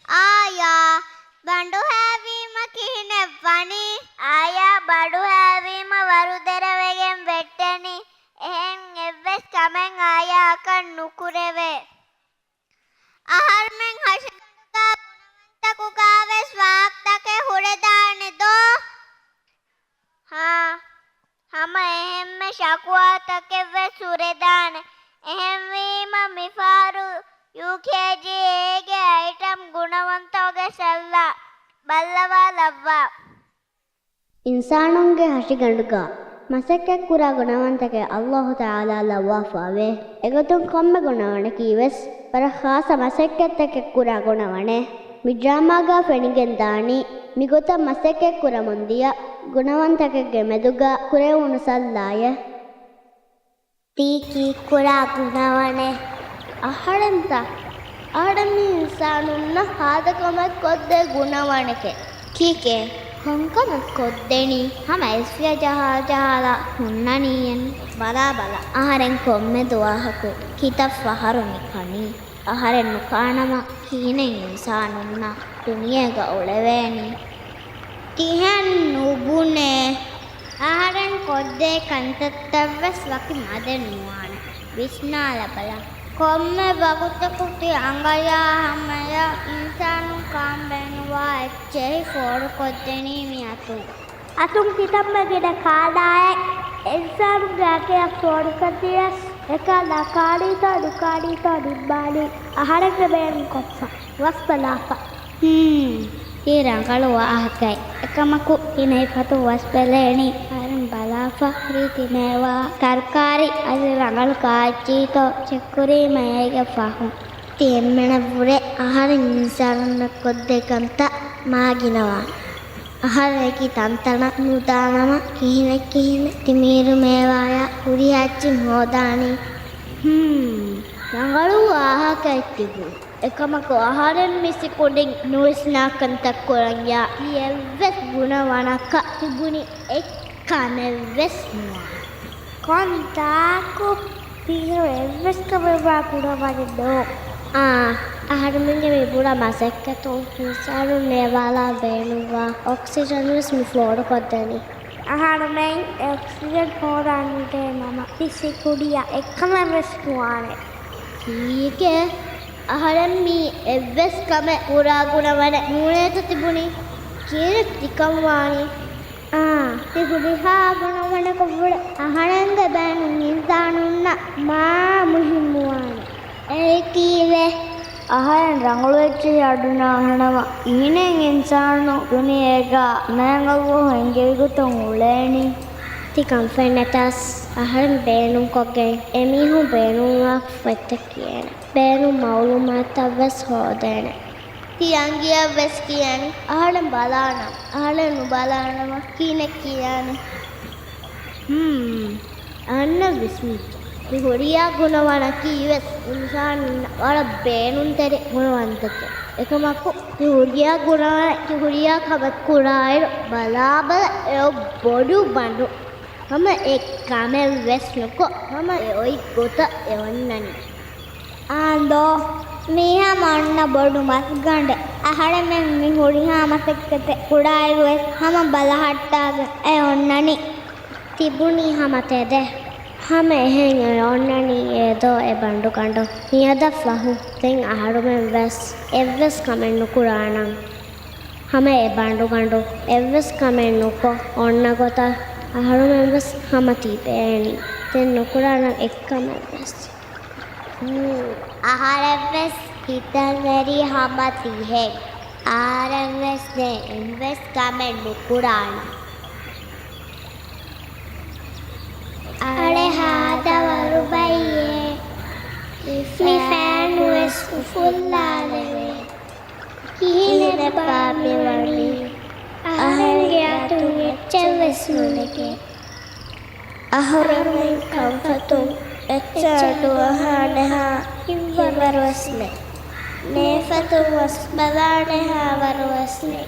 ආයා බඬු හැවීම කිහිනෙව්වනි ආයා බඩු හැවීම වරුදරවගෙන් වෙට්ටනි එහෙන් එව්වෙස් කමෙන් ආයා අකන් නුකුරෙවේ අහර්මෙන් හෂකනුකා පුනවන්තකුකාවෙස් වාක්තකේ හුරෙදානෙ දෝ හා හම එහෙම්මෙ ශකුවාතකෙව්වෙස් හුරෙදානෙ එහෙම්වීම මිෆාරු UKG ඒගේ ಐಟම් ಗುಣವಂತವಗೆ ಸಲ್ಲ ಬಲ್ಲವಾ ಲವ್ವಾ ಇನ್ಸಾನುಂಗೆ ಹಸಿಗಂಡುಗ ಮಸಕ್ಕೆ ಕುರ ಗುಣವಂತಗೆ ಅಲ್ಲಾಹು ತಾಲಾ ಲವ್ವಾ ಫಾವೆ ಎಗತುಂ ಕೊಮ್ಮೆ ಗುಣವಣೆ ಕೀವೆಸ್ ಪರ ಖಾಸ ಮಸಕ್ಕೆತ್ತಕ್ಕೆ ಕುರ ಗುಣವಣೆ ಮಿಡ್ರಾಮಾಗ ಫೆಣಿಗೆಂದಾಣಿ ಮಿಗೊತ ಮಸಕ್ಕೆ ಕುರ ಮುಂದಿಯ ಗುಣವಂತಗೆ ಮೆದುಗ ಕುರೆ ಉಣಸಲ್ಲಾಯ ತೀಕಿ ಕುರ ಗುಣವಣೆ ಅಹಡಂತ ಅಹಡಮಿ ಇನ್ಸಾನುನ್ನ ಹಾದಕಮ ಕೊದ್ದೆ ಗುಣವಣಕೆ ಕೀಕೆ ಹೊಂಕನ ಕೊದ್ದೆಣಿ ಹಮ ಎಸ್ವಿಯ ಜಹಾಲ ಹುನ್ನನಿಯನ್ ಬಲ ಬಲ ಆಹರೆನ್ ಕೊಮ್ಮೆ ದುವಾಹಕು ಕಿತಫ್ ಫಹರುನಿ ಕಣಿ ಆಹರೆನ್ನು ಕಾಣಮ ಹೀನೆ ಇನ್ಸಾನುನ್ನ ದುನಿಯಗ ಉಳೆವೇನಿ ತಿಹನ್ ನುಬುನೆ ಆಹರೆನ್ ಕೊದ್ದೆ ಕಂತತ್ತವ್ವೆಸ್ ವಕಿ ಮದೆನುವಾನ ವಿಸ್ನಾಲ ಬಲ ಕೊಮ್ಮೆ ಬಗುತ್ತಕುತಿ ಅಂಗಯ ಹಮ್ಮಯ ಇನ್ಸಾನು ಕಾಂಬೆನುವಾ ಎಚ್ಚೆಹಿ ಫೋಡು ಕೊದ್ದೆನಿ ಮಿ ಅತುಂ ಕಿತಮ್ಮ ಗಿಡ ಕಾದಾಯ ಇನ್ಸಾನು ಗಾಕೆ ಫೋಡು ಕತ್ತಿಯಸ್ ಎಕ ಲಕಾಡಿತ ದುಕಾಡಿತ ಡಿಬ್ಬಾಡಿ ಆಹಾರಕ್ಕೆ ಬೇರೆ ಕೊಪ್ಪ ವಸ್ಪಲಾಪ ಈ ರಂಗಳು ವಾಹಕೈ එකමකු ඉනයිපතු වස්පලේනි අරන් බලාෆා රීතිනේවා තර්කාරි අද රඟල් කාචීතෝ චෙක්කුරි මයයිග ෆහු තෙම්මෙන පුරේ ආහාර ඉන්සාරන්න කොද්දේකන්ත මාගිනවා ආහාරකි තන්තන නුදානම කිහින තිමීරු මේවාය උරියච්චි මොදානි රඟලු ආහකයි තිබු එකමක ආහාරෙන් මිසි කොඩින් නුස්නාකන්තක් කොරංයා යෙව්වෙස් ගුණ වණක තිබුණි එක්කනෙව්වෙස් නුවා කොන්තාකු පිරෙව්වෙස් කවවා කුඩ වඩදෝ ආහාරමින්ගේ විබුඩ මසෙක්කතෝ හිසාරු නේවාලා බේනුවා ඔක්සිජන් විස් මි ෆ්ලෝඩ කොද්දනි ආහාරමෙන් ඔක්සිජන් හොරන්නේ මම පිසි කුඩිය එක්කම වෙස් නුවානේ කීකේ අහරම් මී එව්වෙස් කම පුරා ගුණවන මූණේත තිබුණි කීර තිකම් වාණි තිබුණි හා ගුණවන කොබුඩ අහරංග බෑනු නින්දානුන්න මා මුහිමු වාණි ඒ කීවේ අහරන් රංගල වෙච්ච යඩුන අහනම ඊනෙන් ඉන්සානු දුනියේග මෑංගවෝ හංගෙවිගුතුන් උලේනි තිකම් ෆෙනටස් අහරන් බේනු කොගේ එමිහු බේනුවක් වෙත්ත කියන බේනු මවුලුමාත වෙස් හොදේන තියංගිය වෙස් කියන්නේ අහලන් බලාන අහලන් නුබලානම කීනෙක් කියන්නේ අන්න විස්මිත විහොරියා ගුණවණ කීවෙස් ඉන්සාන් වල බේනුන්තරේ ගුණවන්තක එකමකු විහොරියා ගුණවණ විහොරියා කවත් කුරාය බලාබල ඒ බොඩු බඳු මම එක්කම වෙස් නොකෝ මම ඔයි ගොත එවන්නනි ආන්දෝ මීහා මන්න බොඩු මස් ගණ්ඩ අහරමෙන් මි හොරිහා මසෙක්කත කුඩායි වෙස් හම බලහට්ටාග ඒ ඔන්නනි තිබුණි හමතේද හම එහෙන් ඔන්නනි ඒදෝ ඒ බණ්ඩු කණ්ඩ නියද ෆ්ලහු තෙන් අහරුමෙන් වෙස් එව්වෙස් කමෙන් නුකුරාණං හම ඒ බණ්ඩු කණ්ඩ එව්වෙස් කමෙන් නුකෝ ඔන්න ගොත අහරුමෙන් වෙස් හමති පෑනි තෙන් නුකුරාණං එක්කම වෙස් ආහාරවෙස් හිතවැරි හමති හෙක් ආරවෙස් නේ ඉන්වෙස් කමෙන් නුකුරාණ අරේ හාදවරු බයියේ ඉෆි ෆෑන් වෙස් උෆුල්ලාලේ කිහිනෙ පාපෙ වලි අහංගේ අතුන් එච්චවෙස් නුලකේ අහරමෙන් කම්ෆතුන් එච්චඩු අහනහා ඉවරවස්නේ නේෆතු වස් බලානහා වරවස්නේ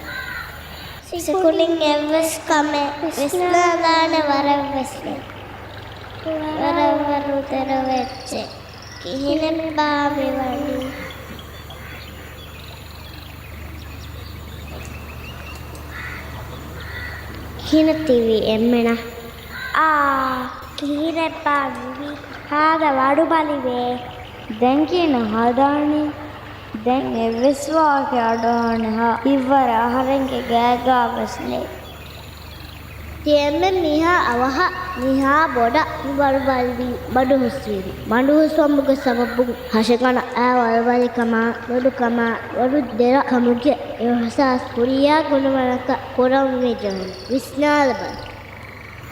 සිකුලින් එවස් කමේ විස්නාදාන වරවස්නේ වරවරු තෙරවෙච්චේ කිහිනෙන් බාමි වලි කීනතිවි එම්මෙන කීරෙපා විවි හාද වඩු බලිවේ දැන් කියන හදානේ දැන් එවස්වාගේ අඩානේ හා ඉවර අහරෙන්ගේ ගෑගා වස්නේ තියම්මෙ මිහා අවහ මිහා බොඩ වඩු බල්වි බඩු හුස්විරි බඩු හුස්වම්බුග සබබ්බු හෂකන වල්වලිකම වඩුකම වඩු දෙර කමුගේ එහසස් කුරියා ගුණවලක කොරවුනේ ජන විස්නාලබ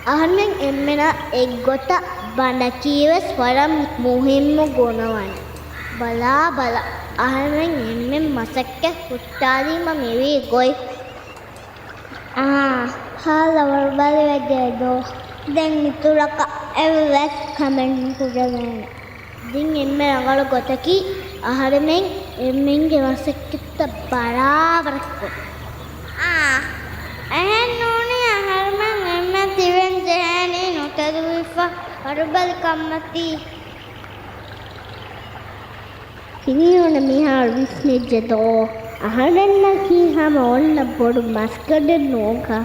අහන්නෙන් එම්මෙන එක් ගොත බණ්ඩ කීවස් වරම් මුහිම්ම ගුණවන බලා බල අහන්නෙන් එම්මෙන් මසක්ක පුට්ටාදීම මෙවි ගොයි හාලවල් බලවැදේදෝ දැන් මිතුරක එවස් කමෙන්ට් කුඩගෙන දින් එම්මෙ රඟල ගොතකි අහරෙන් එම්මෙන්ගේ මසක්කත් බරාබරක්කො නෝනේ අහරමන් එම්ම තිවෙන් ජෑනේ නොතදුවිෆා අරබල් කම්මති කිනියෝන මිහාර විස්නෙජ්ජදෝ අහරෙන්න කීහම ඔන්න බොඩු මස්කඩ නෝකා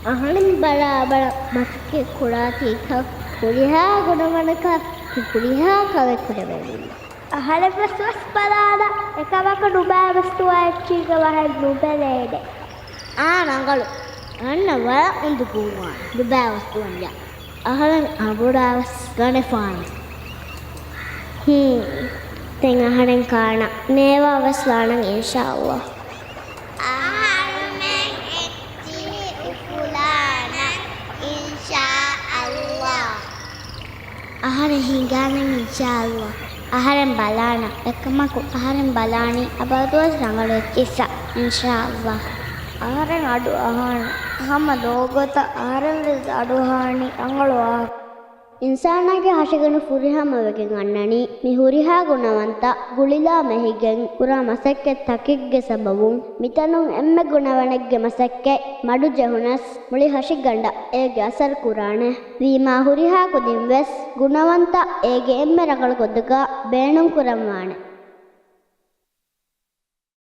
අහරෙන් බරාබර මස්කේ කුඩාතික කුරිහා ගුණවනක කුරිහා කවෙකුඩ වෙලින් අහර ප්‍රස්වස් බලාද එකවක නුබෑ වස්තුවා එච්චීක වහල් නුබලේද නංගලු අන්න වල උඳු පුවා නුබෑ වස්තුවන් යා අහරෙන් අබුඩාවස් ගණෆාන තෙන් අහරෙන් කාණ නේවා වස්ලානන් ඉන්ෂාඅල්ලාහ් අහරෙන් එච්චි උෆුලාන ඉන්ෂාඅල්ලාහ් අහරෙන් හිඟානන් ඉන්ෂාඅල්ලාහ් අහරෙන් බලාන එකමකු අහරෙන් බලානි අබදුවස් රංගල එච්චිස ඉන්ෂාඅල්ලාහ් අහරෙන් අඩු අහන හම දෝගත අහරෙන් අඩු අහනි රංගලවා ඉන්සානාගේ හෂගන ෆුරිහාමවගෙන් අන්නනි මිහුරිහා ගුණවන්ත ගුලිලා මෙහිගෙන් පුරා මසක්කෙ තකික්ගේ සබවුන් මිතනුන් එම්මෙ ගුණවණෙක්ගේ මසක්කෙ මඩු ජහුනස් මුලි හෂිගණ්ඩ ඒගේ අසර් කුරාණ වීමා හුරිහා කුදින් වෙස් ගුණවන්ත ඒගේ එම්මෙ රගල කොද්දක බේනුම් කුරම්වාන